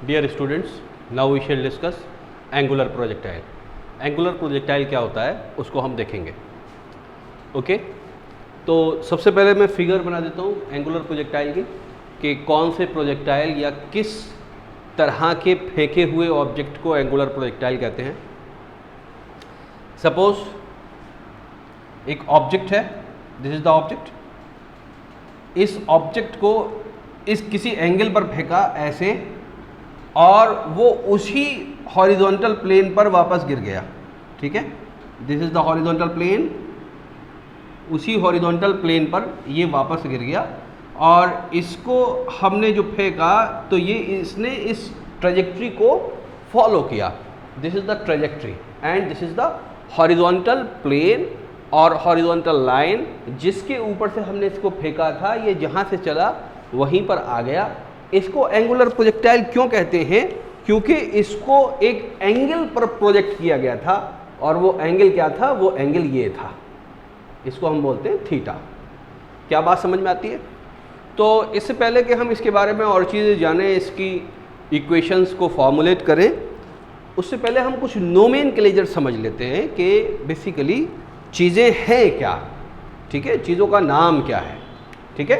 Dear students, now we shall discuss angular projectile. Angular projectile क्या होता है उसको हम देखेंगे। ओके, तो सबसे पहले मैं फिगर बना देता हूँ एंगुलर प्रोजेक्टाइल की कि कौन से प्रोजेक्टाइल या किस तरह के फेंके हुए ऑब्जेक्ट को एंगुलर प्रोजेक्टाइल कहते हैं। सपोज एक ऑब्जेक्ट है, दिस इज द ऑब्जेक्ट। इस ऑब्जेक्ट को इस किसी एंगल पर फेंका ऐसे, और वो उसी हॉरिजॉन्टल प्लेन पर वापस गिर गया। ठीक है, this is the horizontal plane, उसी हॉरिजॉन्टल प्लेन पर ये वापस गिर गया, और इसको हमने जो फेंका तो ये इसने इस ट्रेजेक्ट्री को फॉलो किया। This is the trajectory and this is the horizontal plane और हॉरिजॉन्टल लाइन जिसके ऊपर से हमने इसको फेंका था, ये जहाँ से चला वहीं पर आ गया। इसको एंगुलर प्रोजेक्टाइल क्यों कहते हैं? क्योंकि इसको एक एंगल पर प्रोजेक्ट किया गया था, और वो एंगल क्या था? वो एंगल ये था, इसको हम बोलते हैं थीटा। क्या बात समझ में आती है? तो इससे पहले कि हम इसके बारे में और चीज़ें जानें, इसकी इक्वेशंस को फॉर्मुलेट करें, उससे पहले हम कुछ नोमेनक्लेचर समझ लेते हैं कि बेसिकली चीज़ें हैं क्या। ठीक है, चीज़ों का नाम क्या है। ठीक है,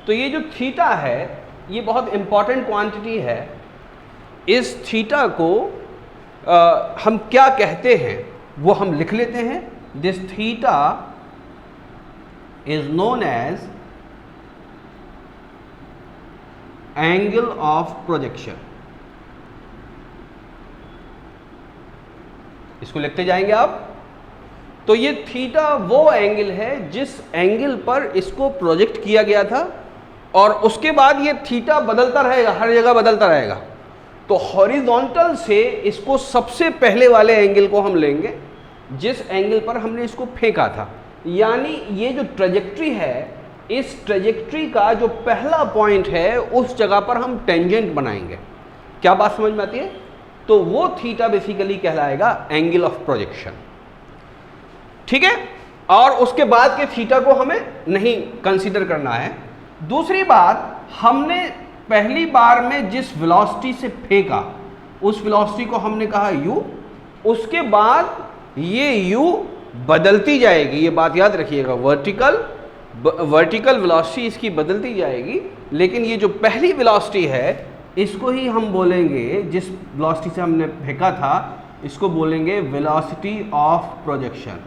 तो ये जो थीटा है ये बहुत इम्पॉर्टेंट क्वांटिटी है। इस थीटा को हम क्या कहते हैं वो हम लिख लेते हैं। This theta is known as angle of projection. इसको लिखते जाएंगे आप। तो ये थीटा वो एंगल है जिस एंगल पर इसको प्रोजेक्ट किया गया था, और उसके बाद ये थीटा बदलता रहेगा, हर जगह बदलता रहेगा। तो हॉरिजॉन्टल से इसको सबसे पहले वाले एंगल को हम लेंगे जिस एंगल पर हमने इसको फेंका था, यानी ये जो ट्रेजेक्ट्री है, इस ट्रेजेक्ट्री का जो पहला पॉइंट है उस जगह पर हम टेंजेंट बनाएंगे। क्या बात समझ में आती है? तो वो थीटा बेसिकली कहलाएगा एंगल ऑफ प्रोजेक्शन। ठीक है, और उसके बाद के थीटा को हमें नहीं कंसीडर करना है। दूसरी बात, हमने पहली बार में जिस वेलोसिटी से फेंका उस वेलोसिटी को हमने कहा u, उसके बाद ये u बदलती जाएगी। ये बात याद रखिएगा, वर्टिकल वेलोसिटी इसकी बदलती जाएगी, लेकिन ये जो पहली वेलोसिटी है इसको ही हम बोलेंगे, जिस वेलोसिटी से हमने फेंका था इसको बोलेंगे वेलोसिटी ऑफ प्रोजेक्शन।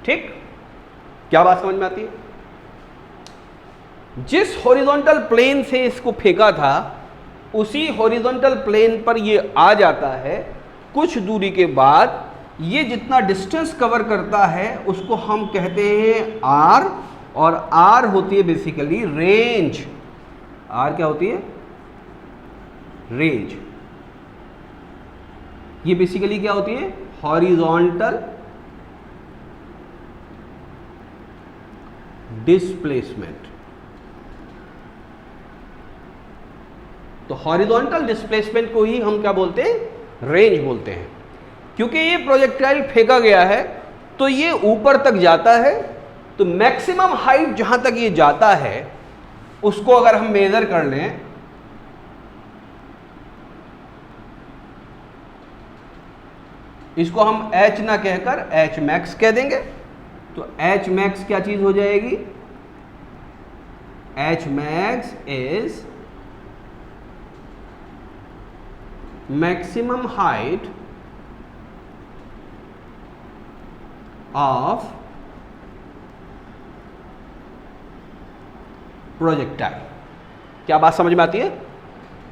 ठीक, क्या बात समझ में आती है? जिस हॉरिजॉन्टल प्लेन से इसको फेंका था उसी हॉरिजॉन्टल प्लेन पर ये आ जाता है। कुछ दूरी के बाद ये जितना डिस्टेंस कवर करता है उसको हम कहते हैं r, और r होती है बेसिकली रेंज। r क्या होती है? रेंज। ये बेसिकली क्या होती है? Horizontal displacement. तो हॉरिजॉन्टल डिस्प्लेसमेंट को ही हम क्या बोलते हैं? रेंज बोलते हैं। क्योंकि ये प्रोजेक्टाइल फेंका गया है तो ये ऊपर तक जाता है, तो मैक्सिमम हाइट जहां तक ये जाता है उसको अगर हम मेजर कर लें, इसको हम h ना कहकर h मैक्स कह देंगे। तो h मैक्स क्या चीज हो जाएगी? h max is maximum height of projectile. क्या बात समझ में आती है?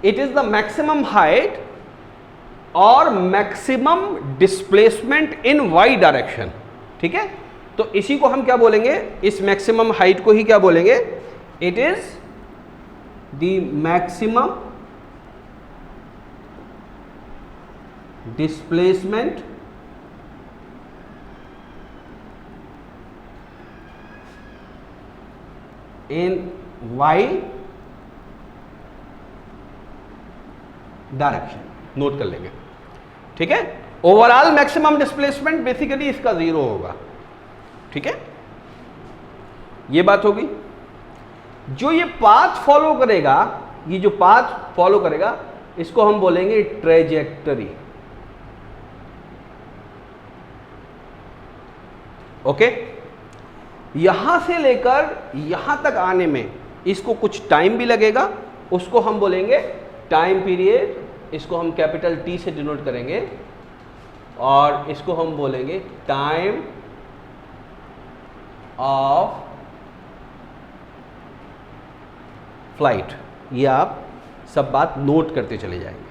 It is the maximum height और maximum displacement in Y direction. ठीक है, तो इसी को हम क्या बोलेंगे? इस मैक्सिमम हाइट को ही क्या बोलेंगे? It is the maximum displacement in Y direction. Note कर लेंगे। ठीक है, ओवरऑल मैक्सिमम डिस्प्लेसमेंट बेसिकली इसका 0 होगा। ठीक है, ये बात होगी। जो ये पाथ फॉलो करेगा, ये जो पाथ फॉलो करेगा इसको हम बोलेंगे ट्रेजेक्टरी। ओके, यहां से लेकर यहां तक आने में इसको कुछ टाइम भी लगेगा, उसको हम बोलेंगे टाइम पीरियड। इसको हम कैपिटल टी से डिनोट करेंगे और इसको हम बोलेंगे टाइम ऑफ फ्लाइट। ये आप सब बात नोट करते चले जाएंगे।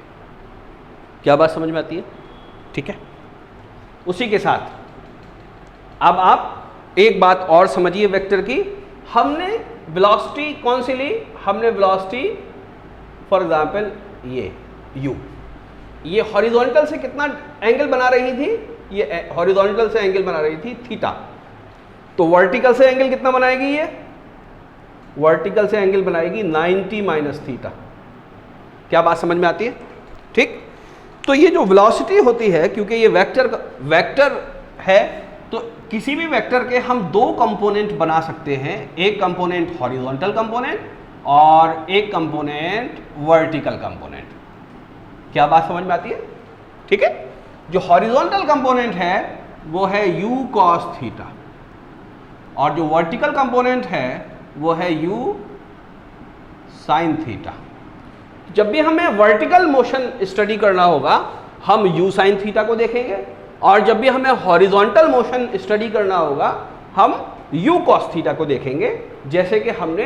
क्या बात समझ में आती है? ठीक है। उसी के साथ अब आप एक बात और समझिए वेक्टर की। हमने वेलोसिटी कौन सी ली? हमने वेलोसिटी फॉर एग्जांपल ये u, ये हॉरिजॉन्टल से कितना एंगल बना रही थी? ये हॉरिजॉन्टल से एंगल बना रही थी थीटा। तो वर्टिकल से एंगल कितना बनाएगी? ये वर्टिकल से एंगल बनाएगी 90 माइनस थीटा। क्या बात समझ में आती है? ठीक। तो ये जो वेलोसिटी होती है, क्योंकि ये वेक्टर है, तो किसी भी वेक्टर के हम दो कंपोनेंट बना सकते हैं। एक कंपोनेंट हॉरिजॉन्टल कंपोनेंट और एक कंपोनेंट वर्टिकल कंपोनेंट। क्या बात समझ में आती है? ठीक है। जो हॉरिजॉन्टल कंपोनेंट है वो है u cos थीटा और जो वर्टिकल कंपोनेंट है वो है u sin थीटा। जब भी हमें वर्टिकल मोशन स्टडी करना होगा हम u sin थीटा को देखेंगे, और जब भी हमें हॉरिजॉन्टल मोशन स्टडी करना होगा हम u cos थीटा को देखेंगे, जैसे कि हमने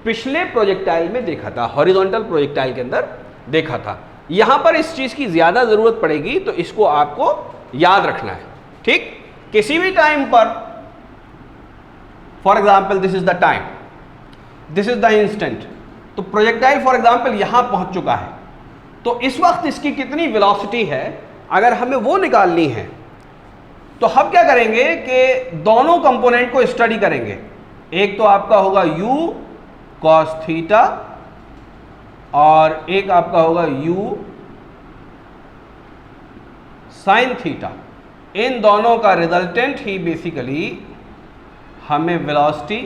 पिछले प्रोजेक्टाइल में देखा था, हॉरिजॉन्टल प्रोजेक्टाइल के अंदर देखा था। यहां पर इस चीज की ज्यादा जरूरत पड़ेगी, तो इसको आपको याद रखना है। ठीक। किसी भी टाइम पर, for example this is the time, this is the instant, तो प्रोजेक्टाइल फॉर एग्जाम्पल यहां पहुंच चुका है, तो इस वक्त इसकी कितनी वेलोसिटी है अगर हमें वो निकालनी है, तो हम क्या करेंगे कि दोनों कंपोनेंट को स्टडी करेंगे। एक तो आपका होगा u cos थीटा और एक आपका होगा u sin थीटा। इन दोनों का रिजल्टेंट ही बेसिकली हमें वेलोसिटी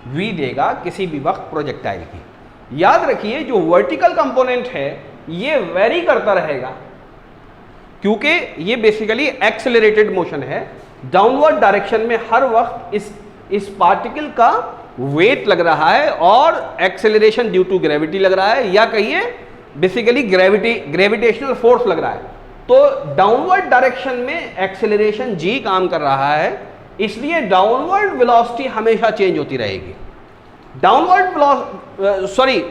v देगा किसी भी वक्त प्रोजेक्टाइल की। याद रखिए जो वर्टिकल कंपोनेंट है ये वेरी करता रहेगा, क्योंकि ये बेसिकली एक्सेलरेटेड मोशन है। डाउनवर्ड डायरेक्शन में हर वक्त इस पार्टिकल का वेट लग रहा है और एक्सेलरेशन ड्यू टू ग्रेविटी लग रहा है, या कहिए बेसिकली ग्रेविटेशनल फोर्स लग रहा है। तो डाउनवर्ड डायरेक्शन में एक्सेलरेशन g काम कर रहा है, इसलिए डाउनवर्ड वेलोसिटी हमेशा चेंज होती रहेगी।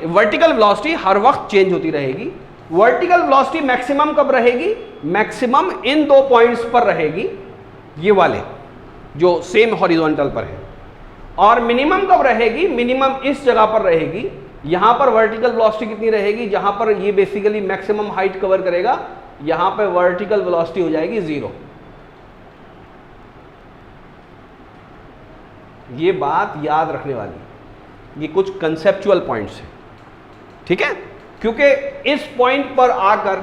वर्टिकल वेलोसिटी हर वक्त चेंज होती रहेगी। वर्टिकल वेलोसिटी मैक्सिमम कब रहेगी? मैक्सिमम इन दो पॉइंट्स पर रहेगी, ये वाले जो सेम हॉरिजॉन्टल पर है। और मिनिमम कब रहेगी? मिनिमम इस जगह पर रहेगी। यहां पर वर्टिकल वेलोसिटी कितनी रहेगी? जहां पर ये बेसिकली मैक्सिमम हाइट कवर करेगा, यहां पर वर्टिकल वेलोसिटी हो जाएगी 0। ये बात याद रखने वाली, ये कुछ कंसेप्चुअल पॉइंट्स हैं। ठीक है। क्योंकि इस पॉइंट पर आकर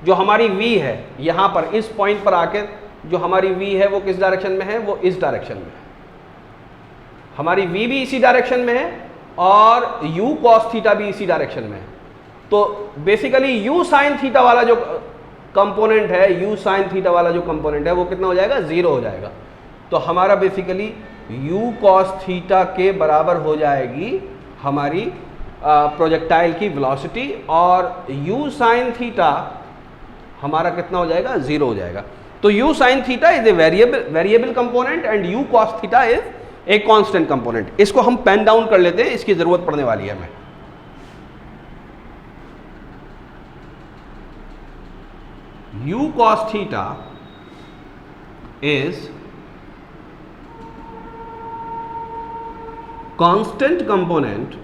जो हमारी v है, यहां पर इस पॉइंट पर आकर जो हमारी v है वो किस डायरेक्शन में है? वो इस डायरेक्शन में है। हमारी v भी इसी डायरेक्शन में है और u cos थीटा भी इसी डायरेक्शन में है। तो बेसिकली u sin थीटा वाला जो कंपोनेंट है, u sin थीटा वाला जो कंपोनेंट है वो कितना हो जाएगा? 0 हो जाएगा। तो हमारा बेसिकली u cos थीटा के बराबर हो जाएगी हमारी प्रोजेक्टाइल की वेलोसिटी, और u sin थीटा हमारा कितना हो जाएगा? 0 हो जाएगा। तो u sin theta is a variable component and u cos theta is a constant component. इसको हम पेन डाउन कर लेते हैं, इसकी जरूरत पड़ने वाली है हमें। u cos theta is constant component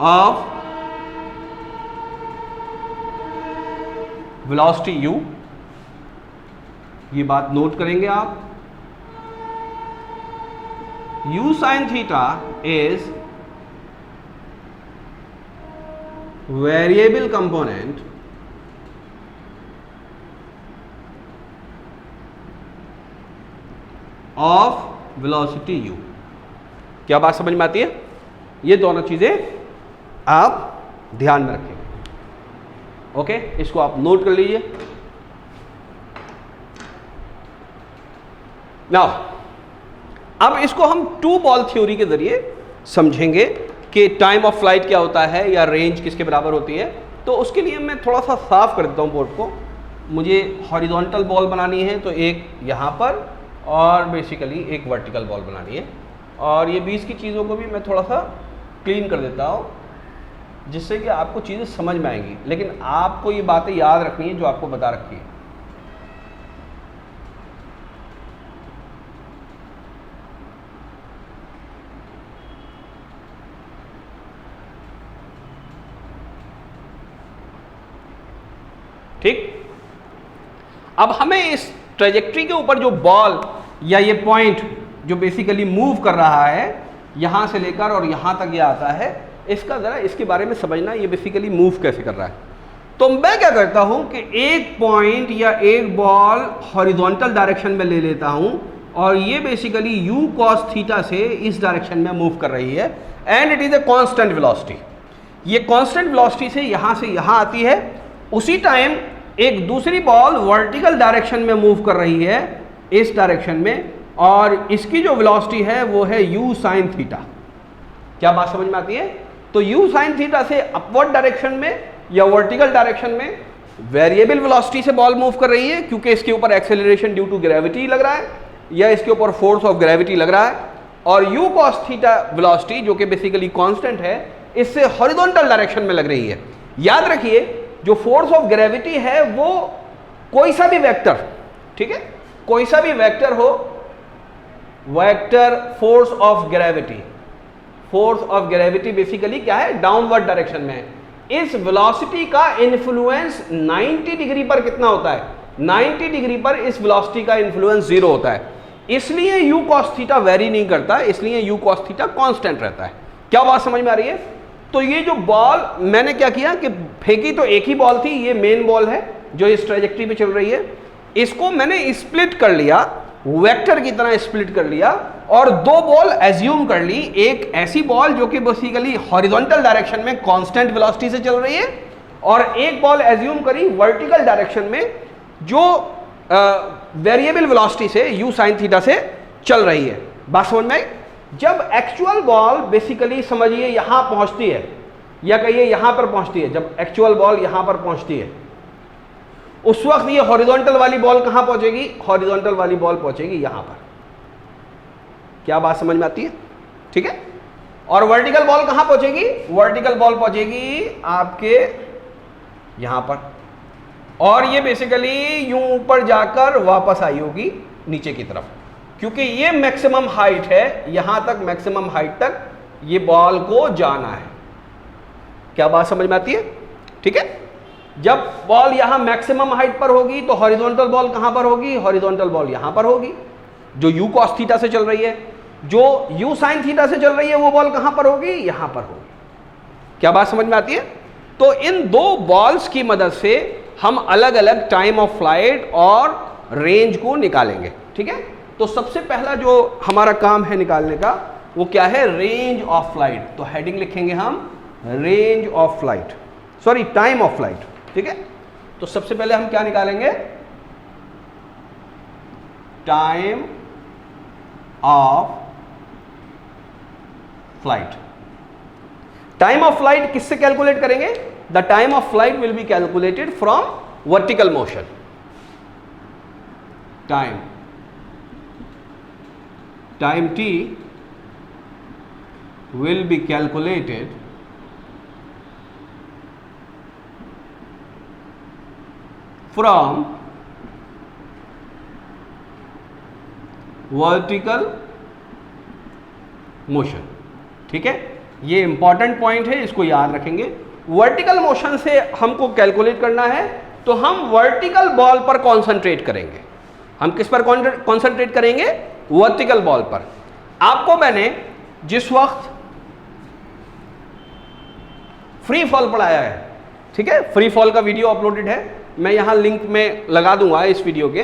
of velocity u। ये बात नोट करेंगे आप। u sin theta is variable component of velocity u। क्या बात समझ में आती है? ये दोनों चीजें आप ध्यान में रखें। ओके, इसको आप नोट कर लीजिए। नाउ अब इसको हम टू बॉल थ्योरी के जरिए समझेंगे कि टाइम ऑफ फ्लाइट क्या होता है या रेंज किसके बराबर होती है। तो उसके लिए मैं थोड़ा सा साफ कर देता हूँ बोर्ड को। मुझे हॉरिजॉन्टल बॉल बनानी है तो एक यहाँ पर और बेसिकली एक वर्टिकल बॉल बनानी है, और ये बीच की चीज़ों को भी मैं थोड़ा सा क्लीन कर देता हूँ जिससे कि आपको चीज़ें समझ में आएंगी। लेकिन आपको ये बातें याद रखनी है जो आपको बता रखी है। ठीक, अब हमें इस ट्रेजेक्ट्री के ऊपर जो बॉल या ये पॉइंट जो बेसिकली मूव कर रहा है यहां से लेकर और यहां तक ये आता है, इसका ज़रा इसके बारे में समझना, ये बेसिकली मूव कैसे कर रहा है। तो मैं क्या करता हूं कि एक पॉइंट या एक बॉल हॉरिजॉन्टल डायरेक्शन में ले लेता हूं और ये बेसिकली u cos थीटा से इस डायरेक्शन में मूव कर रही है and it is a constant velocity. ये कांस्टेंट वेलोसिटी से यहां आती है। उसी टाइम एक दूसरी बॉल वर्टिकल डायरेक्शन में मूव कर रही है इस डायरेक्शन में, और इसकी जो वेलोसिटी है वो है u sin थीटा। क्या बात समझ में आती है? तो u sin थीटा से अपवर्ड डायरेक्शन में या वर्टिकल डायरेक्शन में वेरिएबल वेलोसिटी से बॉल मूव कर रही है क्योंकि इसके ऊपर एक्सेलरेशन ड्यू टू ग्रेविटी लग रहा है या इसके ऊपर फोर्स ऑफ ग्रेविटी लग रहा है, और u cos थीटा वेलोसिटी जो कि बेसिकली कांस्टेंट है इससे हॉरिजॉन्टल डायरेक्शन में लग रही है। याद रखिए जो फोर्स ऑफ ग्रेविटी है वो कोई सा भी वेक्टर, ठीक है, कोई सा भी वेक्टर हो, vector force of gravity, force of gravity basically क्या है, डाउनवर्ड डायरेक्शन में है। इस वेलोसिटी का इन्फ्लुएंस 90 डिग्री पर कितना होता है? 90 डिग्री पर इस वेलोसिटी का इन्फ्लुएंस 0 होता है। इसलिए u cos थीटा वेरी नहीं करता, इसलिए u cos थीटा कांस्टेंट रहता है। क्या बात समझ में आ रही है? तो ये जो बॉल मैंने क्या किया कि फेंकी तो एक ही बॉल थी, ये मेन बॉल है जो इस ट्रेजेक्ट्री पे चल रही है, इसको मैंने स्प्लिट कर लिया, वेक्टर की तरह स्प्लिट कर लिया और दो बॉल एज्यूम कर ली। एक ऐसी बॉल जो कि बेसिकली हॉरिजॉन्टल डायरेक्शन में कांस्टेंट वेलोसिटी से चल रही है और एक बॉल एज्यूम करी वर्टिकल डायरेक्शन में जो वेरिएबल वेलोसिटी से u sin थीटा से चल रही है। बात समझ में आई? जब एक्चुअल बॉल बेसिकली समझिए यहां पहुंचती है या कहिए यहां पर पहुंचती है, जब एक्चुअल बॉल यहां पर पहुंचती है उस वक्त ये हॉरिजॉन्टल वाली बॉल कहां पहुंचेगी? हॉरिजॉन्टल वाली बॉल पहुंचेगी यहां पर। क्या बात समझ में आती है? ठीक है। और वर्टिकल बॉल कहां पहुंचेगी? वर्टिकल बॉल पहुंचेगी आपके यहां पर, और ये बेसिकली यूं ऊपर जाकर वापस आई होगी नीचे की तरफ, क्योंकि ये मैक्सिमम हाइट है, यहां तक मैक्सिमम हाइट तक ये बॉल को जाना है। क्या बात समझ में आती है? ठीक है। जब बॉल यहां मैक्सिमम हाइट पर होगी तो हॉरिजॉन्टल बॉल कहां पर होगी? हॉरिजॉन्टल बॉल यहां पर होगी जो u cos थीटा से चल रही है। जो u sin थीटा से चल रही है वो बॉल कहां पर होगी? यहां पर होगी। क्या बात समझ में आती है? तो इन दो बॉल्स की मदद से हम अलग अलग टाइम ऑफ फ्लाइट और रेंज को निकालेंगे। ठीक है। तो सबसे पहला जो हमारा काम है निकालने का वो क्या है? Range of flight. तो हेडिंग लिखेंगे हम range of flight, sorry time of flight. ठीक है। तो सबसे पहले हम क्या निकालेंगे? Time of flight. Time of flight किससे कैलकुलेट करेंगे? The time of flight will be calculated from vertical motion. Time t will be calculated from vertical motion। ठीक है, ये इंपॉर्टेंट पॉइंट है, इसको याद रखेंगे। वर्टिकल मोशन से हमको कैलकुलेट करना है तो हम वर्टिकल बॉल पर कॉन्सेंट्रेट करेंगे। हम किस पर कॉन्सेंट्रेट करेंगे? वर्टिकल बॉल पर। आपको मैंने जिस वक्त फ्री फॉल पढ़ाया है, ठीक है, फ्री फॉल का वीडियो अपलोडेड है, मैं यहां लिंक में लगा दूंगा इस वीडियो के।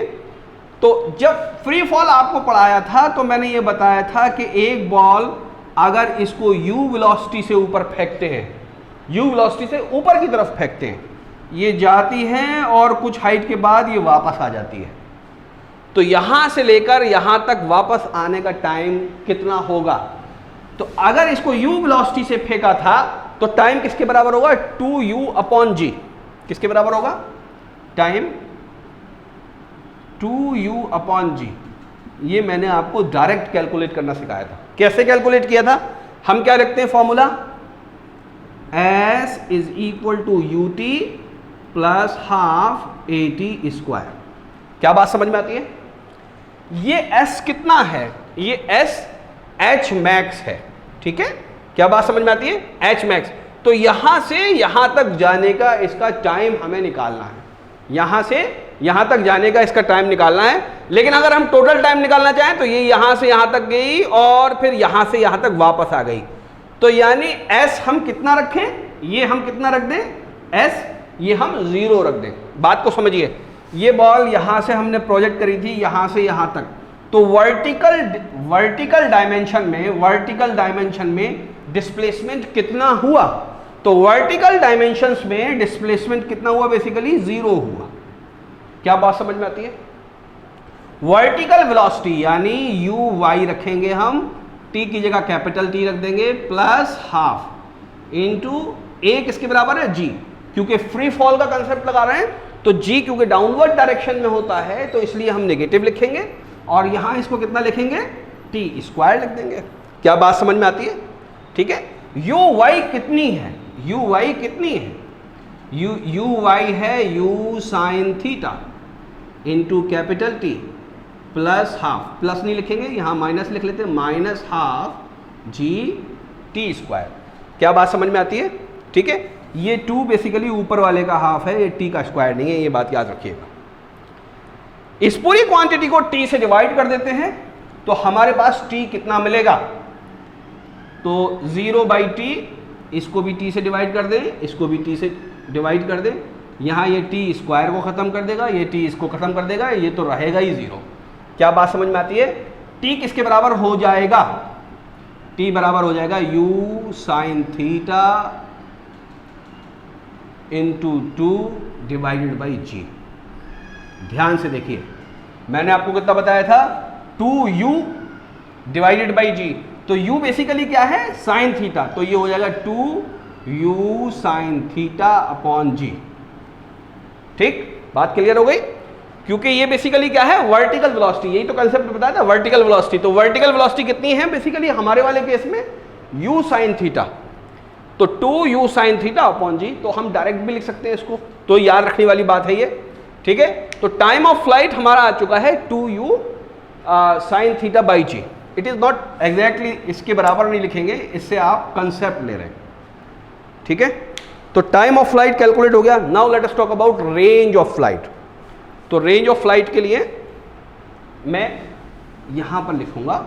तो जब फ्री फॉल आपको पढ़ाया था तो मैंने ये बताया था कि एक बॉल अगर इसको u वेलोसिटी से ऊपर फेंकते हैं, u वेलोसिटी से ऊपर की तरफ फेंकते हैं, ये जाती है और कुछ हाइट के बाद ये वापस आ जाती है, तो यहां से लेकर यहां तक वापस आने का टाइम कितना होगा? तो अगर इसको u वेलोसिटी से फेंका था तो टाइम किसके बराबर होगा? 2u upon g। किसके बराबर होगा? Time 2u upon g। ये मैंने आपको डायरेक्ट कैलकुलेट करना सिखाया था। कैसे कैलकुलेट किया था? हम क्या रखते हैं formula? s is equal to ut plus half at square. क्या बात समझ में आती है? ये s कितना है? ये s h मैक्स है, ठीक है? क्या बात समझ में आती है? h max. तो यहां से यहां तक जाने का इसका टाइम हमें निकालना है, यहां से यहां तक जाने का इसका टाइम निकालना है। लेकिन अगर हम टोटल टाइम निकालना चाहें तो ये यहां से यहां तक गई और फिर यहां से यहां तक वापस आ गई, तो यानी s हम कितना रखें? ये हम कितना रख दें? s ये हम 0 रख दें। बात को समझिए, ये बॉल यहां से हमने प्रोजेक्ट करी थी यहां से यहां तक, तो वर्टिकल डायमेंशन में डिस्प्लेसमेंट कितना हुआ? तो वर्टिकल डायमेंशंस में डिस्प्लेसमेंट कितना हुआ? बेसिकली 0 हुआ। क्या बात समझ में आती है? वर्टिकल वेलोसिटी यानी u y रखेंगे हम, t की जगह कैपिटल T रख देंगे, प्लस हाफ इंटू a किसके बराबर है? g। क्योंकि फ्री फॉल का कंसेप्ट लगा रहे हैं तो g क्योंकि डाउनवर्ड डायरेक्शन में होता है तो इसलिए हम नेगेटिव लिखेंगे और यहां इसको कितना लिखेंगे? t स्क्वायर लिख देंगे। क्या बात समझ में आती है? ठीक है। u y कितनी है? u y कितनी है? u y है u sine theta into capital T plus half, plus नहीं लिखेंगे यहां माइनस लिख लेते हैं, minus half G T square. क्या बात समझ में आती है? ठीक है। ये 2 बेसिकली ऊपर वाले का हाफ है, ये t का स्क्वायर नहीं है, ये बात याद रखिएगा। इस पूरी क्वांटिटी को t से डिवाइड कर देते हैं तो हमारे पास t कितना मिलेगा? तो 0/t, इसको भी t से डिवाइड कर दें, इसको भी t से डिवाइड कर दें, यहाँ ये t स्क्वायर को ख़त्म कर देगा, ये t इसको ख़त्म कर देगा, ये तो रहेगा ही 0। क्या बात समझ में आती है? t किसके बराबर हो जाएगा? t बराबर हो जाएगा u sine theta into 2 divided by g। ध्यान से देखिए, मैंने आपको कितना बताया था? 2u divided by g। तो u बेसिकली क्या है? साइन थीटा, तो ये हो जाएगा 2u sine theta upon g। ठीक, बात क्लियर हो गई? क्योंकि ये बेसिकली क्या है? वर्टिकल वेलोसिटी, यही तो कंसेप्ट बताया था, वर्टिकल वेलोसिटी। तो वर्टिकल वेलोसिटी कितनी है बेसिकली हमारे वाले केस में? u साइन थीटा, तो 2u sine theta upon g। तो हम डायरेक्ट भी लिख सकते हैं इसको, तो याद रखने वाली बात है ये। ठीक है। तो टाइम ऑफ फ्लाइट हमारा आ चुका है 2u sine theta by g. It is not exactly इसके बराबर नहीं लिखेंगे, इससे आप कंसेप्ट ले रहे हैं। ठीक है। तो टाइम ऑफ फ्लाइट कैलकुलेट हो गया। Now let us talk about range of flight. तो रेंज ऑफ फ्लाइट के लिए मैं यहां पर लिखूंगा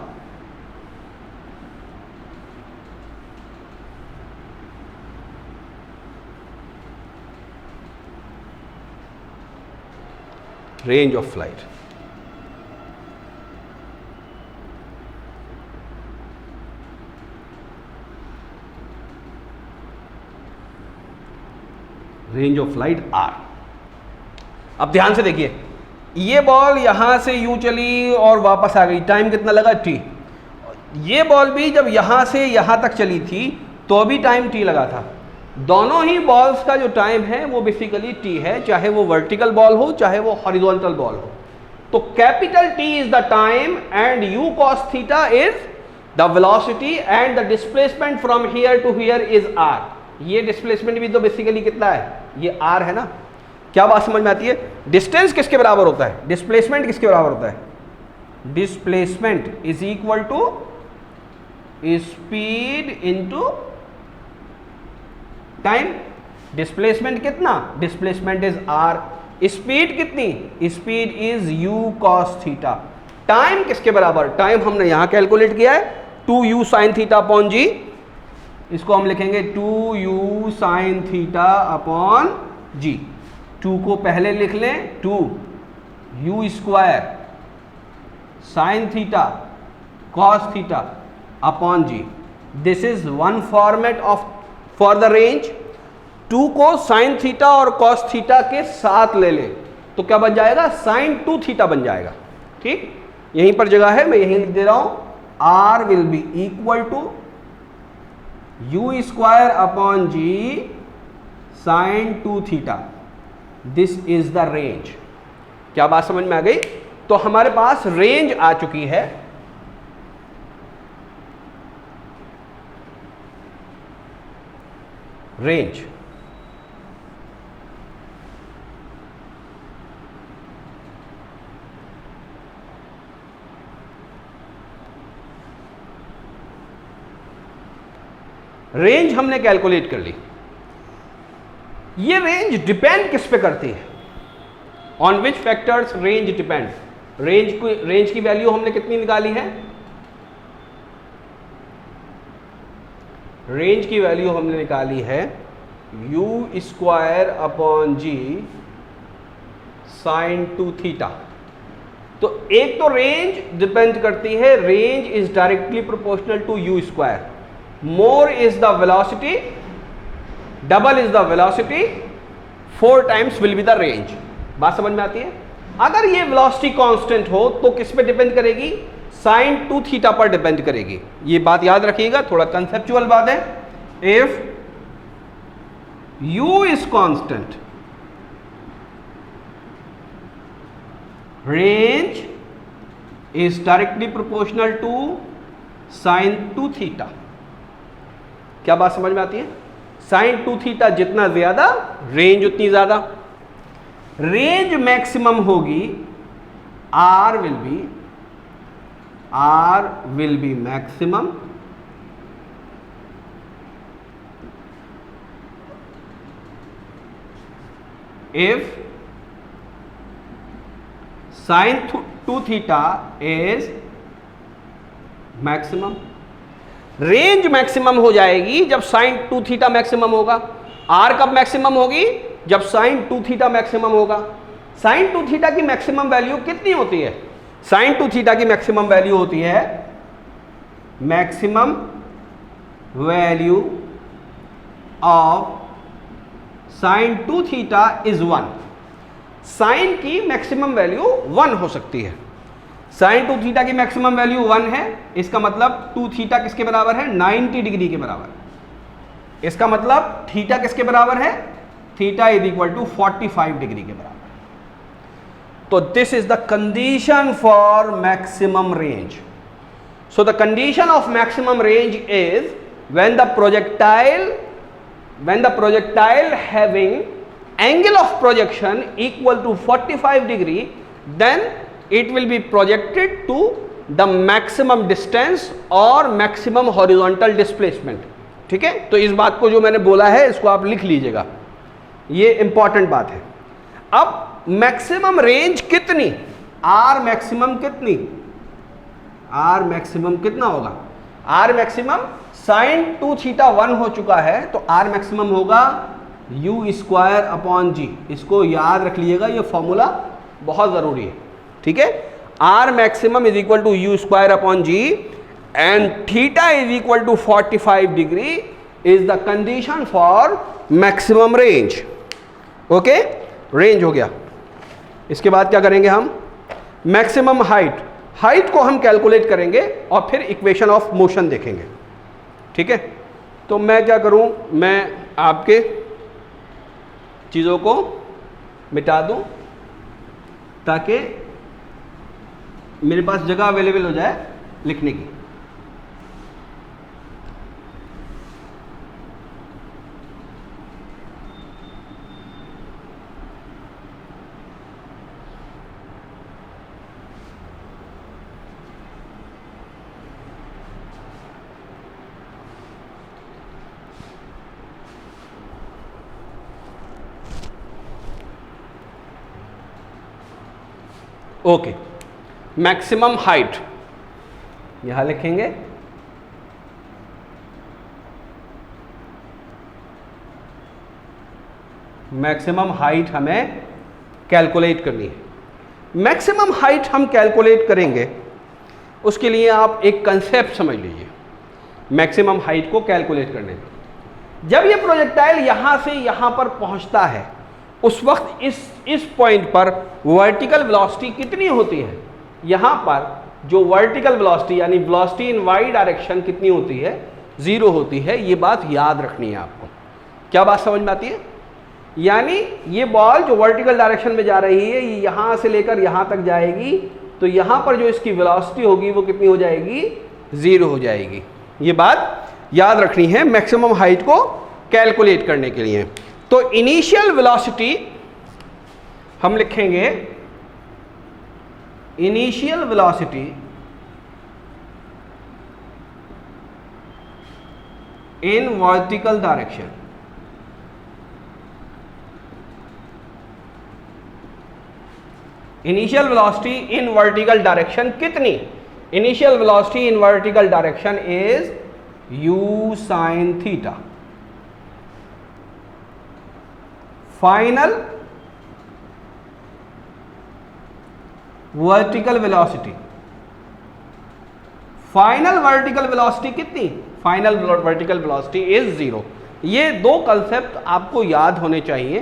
range of flight. Range of flight r। अब ध्यान से देखिए, ये बॉल यहां से यूं चली और वापस आ गई, टाइम कितना लगा? t। ये बॉल भी जब यहां से यहां तक चली थी तो भी टाइम t लगा था। दोनों ही बॉल्स का जो टाइम है वो बेसिकली t है, चाहे वो वर्टिकल बॉल हो चाहे वो हॉरिजॉन्टल बॉल हो। तो capital T is the time and u cos theta is the velocity and the displacement from here to here is r। ये डिस्प्लेसमेंट भी तो बेसिकली कितना है? ये r है ना। क्या बात समझ में आती है? डिस्टेंस किसके बराबर होता है? डिस्प्लेसमेंट किसके बराबर होता है? Displacement is equal to speed into time. Displacement कितना? Displacement is r। स्पीड कितनी? Speed is u cos theta. Time किसके बराबर? टाइम हमने यहां कैलकुलेट किया है 2u sin theta upon g। इसको हम लिखेंगे 2u sin theta upon g। 2 को पहले लिख लें, 2u square sine theta cos theta upon g. This is one format of for the range. 2 को साइन थीटा और कॉस थीटा के साथ ले ले तो क्या बन जाएगा, साइन 2 थीटा बन जाएगा। ठीक, यहीं पर जगह है, मैं यहीं लिख दे रहा हूं, R will be equal to u square upon g sine 2 theta. This is the range. क्या बात समझ में आ गई? तो हमारे पास रेंज आ चुकी है। रेंज रेंज हमने कैलकुलेट कर ली। ये रेंज डिपेंड किस पे करती है? On which factors range depend? Range की वैल्यू हमने कितनी निकाली है? रेंज की वैल्यू हमने निकाली है u square upon g sine 2 theta. तो एक तो रेंज डिपेंड करती है, range is directly proportional to u square. More is the velocity, double is the velocity, 4 times will be the range. बात समझ में आती है? अगर ये वेलोसिटी कांस्टेंट हो तो किस पे डिपेंड करेगी? साइन 2 थीटा पर डिपेंड करेगी। ये बात याद रखिएगा, थोड़ा कंसेप्चुअल बात है। If u is constant, range is directly proportional to sine 2 theta. क्या बात समझ में आती है? साइन 2 थीटा जितना ज्यादा, रेंज उतनी ज्यादा। रेंज मैक्सिमम होगी, R will be maximum if sine 2 theta is maximum. Range maximum हो जाएगी जब साइन 2 थीटा मैक्सिमम होगा। आर कब मैक्सिमम होगी? जब साइन 2 थीटा मैक्सिमम होगा। साइन 2 थीटा की मैक्सिमम वैल्यू कितनी होती है? साइन 2 थीटा की मैक्सिमम वैल्यू होती है, maximum value of sine 2 theta is 1। Sine की मैक्सिमम वैल्यू 1 हो सकती है। साइन 2 थीटा की मैक्सिमम वैल्यू 1 है, इसका मतलब 2 थीटा किसके बराबर है? 90 डिग्री के बराबर। इसका मतलब थीटा किसके बराबर है? Theta is equal to 45 degree के बराबर। तो this is the condition for maximum range. So the condition of maximum range is when the projectile having angle of projection equal to 45 degree, then it will be projected to the maximum distance or maximum horizontal displacement। ठीक है, तो इस बात को जो मैंने बोला है इसको आप लिख लीजिएगा, ये इंपॉर्टेंट बात है। अब मैक्सिमम रेंज कितनी? आर मैक्सिमम कितनी? आर मैक्सिमम कितना होगा? आर मैक्सिमम साइन 2 थीटा 1 हो चुका है, तो आर मैक्सिमम होगा यू स्क्वायर अपॉन जी। इसको याद रख लीजिएगा, ये फॉर्मूला बहुत जरूरी है। ठीक है, R maximum is equal to u square upon g and theta is equal to 45 degree is the condition for maximum range. Okay, range हो गया। इसके बाद क्या करेंगे हम? Maximum height. हाइट को हम कैलकुलेट करेंगे और फिर इक्वेशन ऑफ मोशन देखेंगे। ठीक है, तो मैं क्या करूं, मैं आपके चीज़ों को मिटा दूं ताकि मेरे पास जगह अवेलेबल हो जाए लिखने की। ओके, मैक्सिमम हाइट यहां लिखेंगे। मैक्सिमम हाइट हमें कैलकुलेट करनी है। मैक्सिमम हाइट हम कैलकुलेट करेंगे उसके लिए आप एक कंसेप्ट समझ लीजिए मैक्सिमम हाइट को कैलकुलेट करने का। जब ये प्रोजेक्टाइल यहाँ से यहाँ पर पहुँचता है उस वक्त इस पॉइंट पर वर्टिकल वेलोसिटी कितनी होती है? यहाँ पर जो वर्टिकल वेलोसिटी यानी वेलोसिटी इन वाई डायरेक्शन कितनी होती है? 0 होती है। ये बात याद रखनी है आपको। क्या बात समझ में आती है? यानी ये बॉल जो वर्टिकल डायरेक्शन में जा रही है ये यहाँ से लेकर यहाँ तक जाएगी, तो यहाँ पर जो इसकी वेलोसिटी होगी वो कितनी हो जाएगी? 0 हो जाएगी। ये बात याद रखनी है मैक्सिमम हाइट को कैलकुलेट करने के लिए। तो इनिशियल वेलोसिटी हम लिखेंगे, initial velocity in vertical direction, initial velocity in vertical direction कितनी? Initial velocity in vertical direction is u sin theta. Final vertical velocity, final vertical velocity कितनी? Final vertical velocity is 0। ये दो concept आपको याद होने चाहिए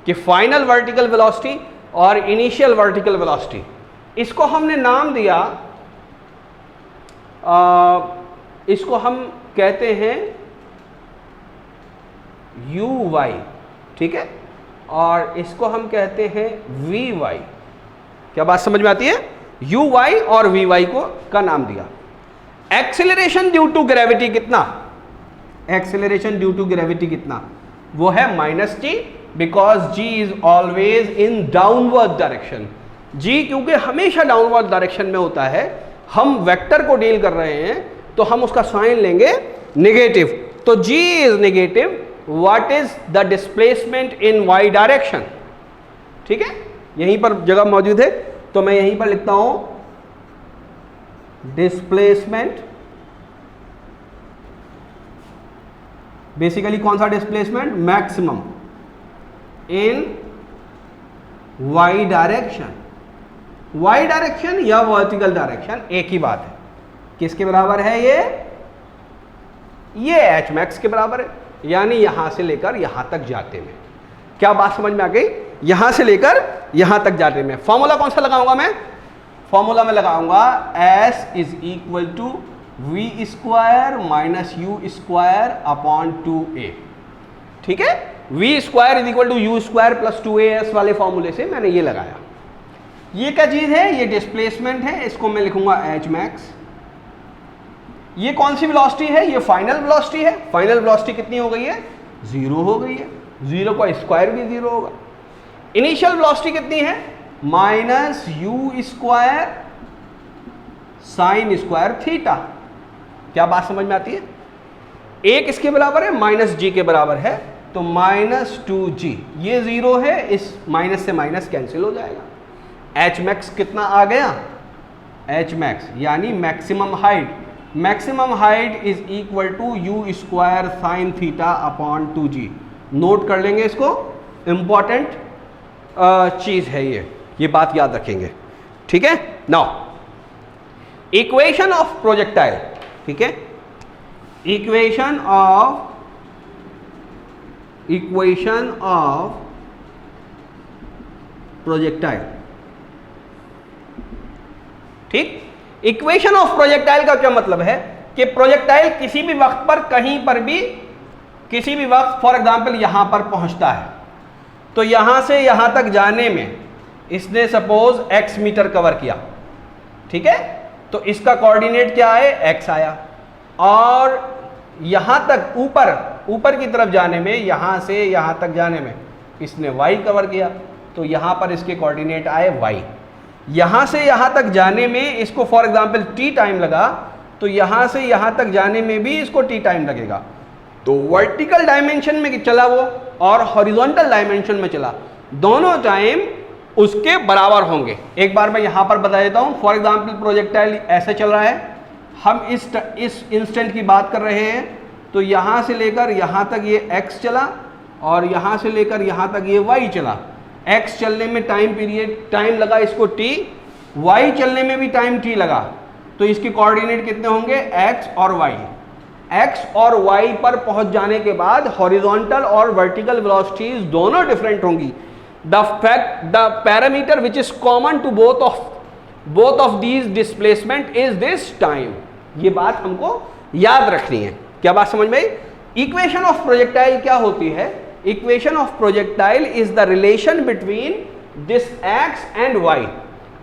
कि फाइनल वर्टिकल वेलोसिटी और इनिशियल वर्टिकल वेलोसिटी। इसको हमने नाम दिया, इसको हम कहते हैं यू वाई, ठीक है, और इसको हम कहते हैं वी वाई। क्या बात समझ में आती है? यू वाई और वी वाई को का नाम दिया। एक्सेलरेशन ड्यू टू ग्रेविटी कितना? एक्सेलरेशन ड्यू टू ग्रेविटी कितना? वो है -g, because g is always in downward direction. g क्योंकि हमेशा डाउनवर्ड डायरेक्शन में होता है, हम वेक्टर को डील कर रहे हैं तो हम उसका साइन लेंगे नेगेटिव। तो g is negative, what is the displacement in y direction? ठीक है, यहीं पर जगह मौजूद है तो मैं यहीं पर लिखता हूं डिस्प्लेसमेंट। बेसिकली कौन सा displacement? Maximum in y direction. y direction या वर्टिकल डायरेक्शन एक ही बात है। किसके बराबर है ये h मैक्स के बराबर है, यानी यहां से लेकर यहां तक जाते में। क्या बात समझ में आ गई? यहां से लेकर यहां तक जाते में फॉर्मूला कौन सा लगाऊंगा मैं? फॉर्मूला में लगाऊंगा s is equal to v square minus u square upon 2a। ठीक है, v square is equal to u square plus 2as वाले फॉर्मूले से मैंने ये लगाया। ये क्या चीज है? ये डिस्प्लेसमेंट है, इसको मैं लिखूंगा h मैक्स। ये कौन सी वेलोसिटी है? ये फाइनल वेलोसिटी है। फाइनल वेलोसिटी कितनी हो गई है? 0 हो गई है। 0 का स्क्वायर भी 0 होगा। इनिशियल वेलोसिटी कितनी है? Minus u square sine square theta. क्या बात समझ में आती है? एक इसके बराबर है, माइनस जी के बराबर है, तो माइनस 2g। ये 0 है, इस माइनस से माइनस कैंसिल हो जाएगा। h मैक्स कितना आ गया? h मैक्स यानी maximum height. Maximum height is equal to u square sine theta upon 2g। Note कर लेंगे इसको, इंपॉर्टेंट चीज है ये बात याद रखेंगे। ठीक है, नाउ इक्वेशन ऑफ प्रोजेक्टाइल। ठीक है, इक्वेशन ऑफ प्रोजेक्टाइल। ठीक, इक्वेशन ऑफ प्रोजेक्टाइल का क्या मतलब है कि प्रोजेक्टाइल किसी भी वक्त पर कहीं पर भी किसी भी वक्त, फॉर एग्जांपल यहां पर पहुंचता है, तो यहां से यहां तक जाने में इसने सपोज x मीटर कवर किया। ठीक है, तो इसका कोऑर्डिनेट क्या है? x आया। और यहां तक ऊपर की तरफ जाने में, यहां से यहां तक जाने में इसने y कवर किया, तो यहां पर इसके कोऑर्डिनेट आए y। यहां से यहां तक जाने में इसको फॉर एग्जांपल t टाइम लगा, तो यहां से यहां तक जाने में भी इसको t टाइम लगेगा। तो वर्टिकल डायमेंशन में चला वो और हॉरिजॉन्टल डायमेंशन में चला, दोनों टाइम उसके बराबर होंगे। एक बार मैं यहां पर बता देता हूं, फॉर एग्जांपल प्रोजेक्टाइल ऐसे चल रहा है, हम इस इंस्टेंट की बात कर रहे हैं, तो यहां से लेकर यहां तक ये x चला और यहां से लेकर यहां तक ये y चला। x चलने में टाइम लगा इसको t, y चलने में भी टाइम t लगा। तो इसके कोऑर्डिनेट कितने होंगे, x और y। x और y पर पहुंच जाने के बाद हॉरिजॉन्टल और वर्टिकल वेलोसिटीज दोनों डिफरेंट होंगी। The parameter which is common to both of these displacement is this time. ये बात हमको याद रखनी है। क्या बात समझ में आई? इक्वेशन ऑफ प्रोजेक्टाइल क्या होती है? Equation of projectile is the relation between this x and y।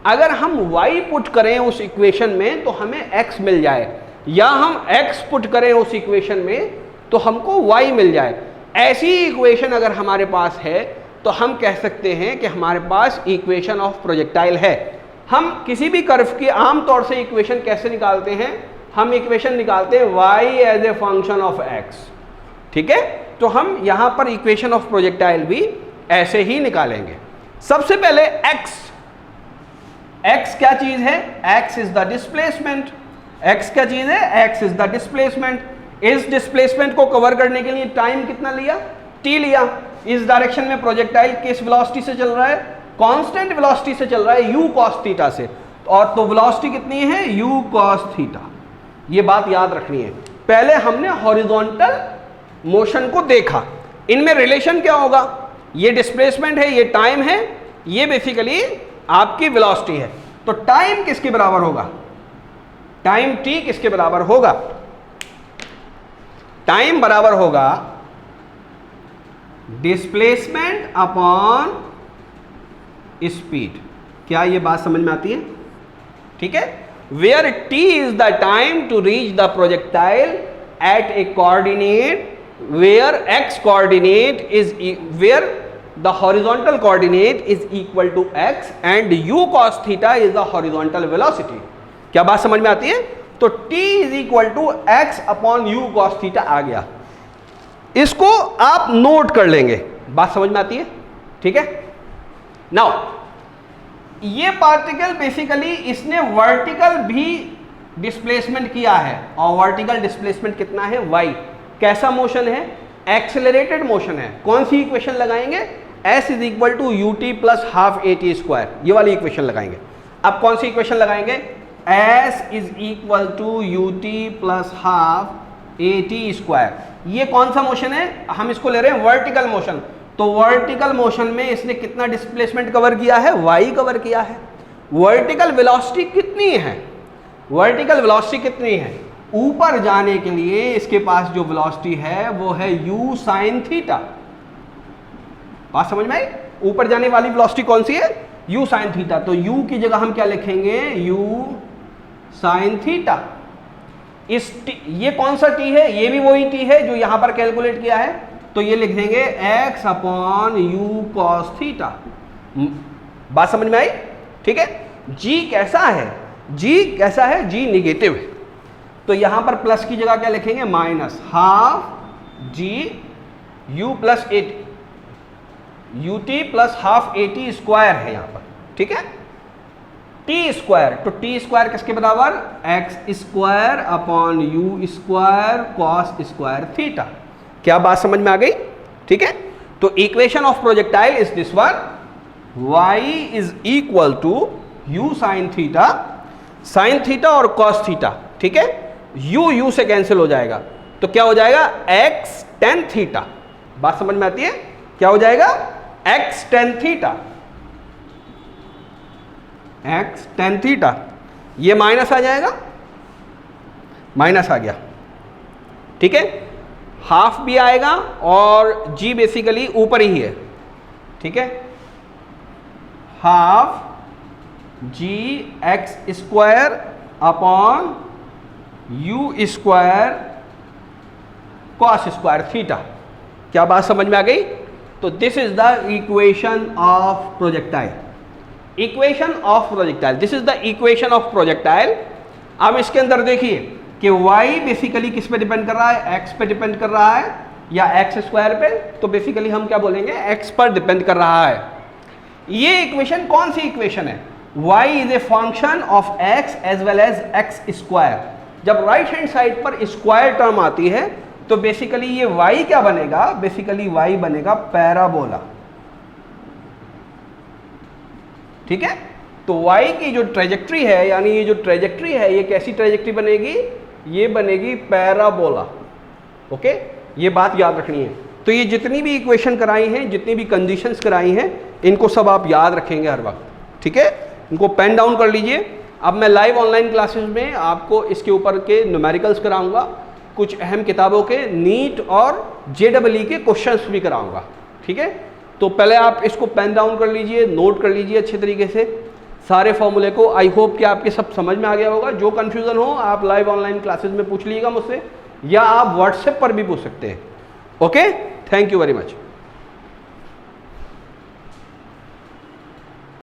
अगर हम y पुट करें उस इक्वेशन में तो हमें x मिल जाए, या हम x पुट करें उस इक्वेशन में तो हमको y मिल जाए। ऐसी इक्वेशन अगर हमारे पास है तो हम कह सकते हैं कि हमारे पास इक्वेशन ऑफ प्रोजेक्टाइल है। हम किसी भी कर्व की आमतौर से इक्वेशन कैसे निकालते हैं? हम इक्वेशन निकालते हैं y as a function of x। ठीक है, तो हम यहां पर इक्वेशन ऑफ प्रोजेक्टाइल भी ऐसे ही निकालेंगे। सबसे पहले x क्या चीज है? x is the displacement. x क्या चीज है? x is the displacement. इस डिस्प्लेसमेंट को कवर करने के लिए टाइम कितना लिया? t लिया। इस डायरेक्शन में प्रोजेक्टाइल किस वेलोसिटी से चल रहा है? कांस्टेंट वेलोसिटी से चल रहा है, u cos थीटा से। और तो वेलोसिटी कितनी है? u cos theta. ये बात याद रखनी है। पहले हमने हॉरिजॉन्टल मोशन को देखा, इनमें रिलेशन क्या होगा? ये डिस्प्लेसमेंट है, ये टाइम है, ये बेसिकली आपकी वेलोसिटी है। तो टाइम किसके बराबर होगा? टाइम t किसके बराबर होगा? टाइम बराबर होगा डिस्प्लेसमेंट अपॉन स्पीड। क्या ये बात समझ में आती है? ठीक है, where t is the time to reach the projectile at a coordinate where x coordinate is where the horizontal coordinate is equal to x and u cos theta is the horizontal velocity। क्या बात समझ में आती है? तो t is equal to x upon u cos theta आ गया। इसको आप नोट कर लेंगे। बात समझ में आती है? ठीक है। नाउ ये पार्टिकल बेसिकली इसने वर्टिकल भी डिस्प्लेसमेंट किया है, और वर्टिकल डिस्प्लेसमेंट कितना है? y। कैसा मोशन है? एक्सेलरेटेड मोशन है। कौन सी इक्वेशन लगाएंगे? s is equal to u t plus half a t square, ये वाली इक्वेशन लगाएंगे। अब कौन सी इक्वेशन लगाएंगे? s is equal to u t plus half a t square. ये कौन सा मोशन है? हम इसको ले रहे हैं वर्टिकल मोशन। तो वर्टिकल मोशन में इसने कितना डिस्प्लेसमेंट कवर किया है? y कवर किया है। वर्टिकल वेलोसिटी कितनी है? वर्टिकल वेलोसिटी कितनी है? ऊपर जाने के लिए इसके पास जो वेलोसिटी है वो है u sin थीटा। बात समझ में आई? ऊपर जाने वाली वेलोसिटी कौन सी है? u sin theta. तो u की जगह हम क्या लिखेंगे? u sin theta. ये कौन सा t है? ये भी वही t है जो यहां पर कैलकुलेट किया है, तो ये लिख देंगे x upon u cos theta. बात समझ में आई? ठीक है। g कैसा है? g कैसा है? g निगेटिव है, तो यहां पर प्लस की जगह क्या लिखेंगे? Minus half g u plus a u t plus half a t square है यहां पर। ठीक है, टी स्क्वायर। तो टी स्क्वायर किसके बराबर? X square upon u square cos square theta. क्या बात समझ में आ गई? ठीक है, तो equation of projectile is this one, y is equal to u sine theta, sine theta और कॉस थीटा। ठीक है, u से कैंसिल हो जाएगा, तो क्या हो जाएगा? x tan theta. बात समझ में आती है? क्या हो जाएगा? x tan theta, x tan theta. ये माइनस आ जाएगा, माइनस आ गया। ठीक है, हाफ भी आएगा और g बेसिकली ऊपर ही है। ठीक है, half g x square upon u square cos square theta. क्या बात समझ में आ गई? तो this is the equation of projectile. Equation of projectile, this is the equation of projectile. अब इसके अंदर देखिए कि y बेसिकली किस पे डिपेंड कर रहा है? x पे डिपेंड कर रहा है या एक्स स्क्वायर पे? तो बेसिकली हम क्या बोलेंगे? x पर डिपेंड कर रहा है। ये इक्वेशन कौन सी इक्वेशन है? y is a function of x as well as x square. जब राइट हैंड साइड पर स्क्वायर टर्म आती है तो बेसिकली ये y क्या बनेगा? बेसिकली y बनेगा पैराबोला। ठीक है, तो y की जो ट्रेजेक्ट्री है, यानी ये जो ट्रेजेक्ट्री है, ये कैसी ट्रेजेक्ट्री बनेगी? ये बनेगी पैराबोला। ओके, ये बात याद रखनी है। तो ये जितनी भी इक्वेशन कराई हैं, जितनी भी कंडीशंस कराई हैं, इनको सब आप याद रखेंगे हर वक्त, ठीक है? इनको पेन डाउन कर लीजिए। अब मैं लाइव ऑनलाइन क्लासेस में आपको इसके ऊपर के न्यूमेरिकल्स कराऊंगा, कुछ अहम किताबों के नीट और JEE के क्वेश्चंस भी कराऊंगा, ठीक है? तो पहले आप इसको पेन डाउन कर लीजिए, नोट कर लीजिए अच्छे तरीके से सारे फॉर्मूले को। आई होप कि आपके सब समझ में आ गया होगा। जो कन्फ्यूज़न हो आप लाइव ऑनलाइन क्लासेस में पूछ लीजिएगा मुझसे, या आप व्हाट्सएप पर भी पूछ सकते हैं। Okay, thank you very much.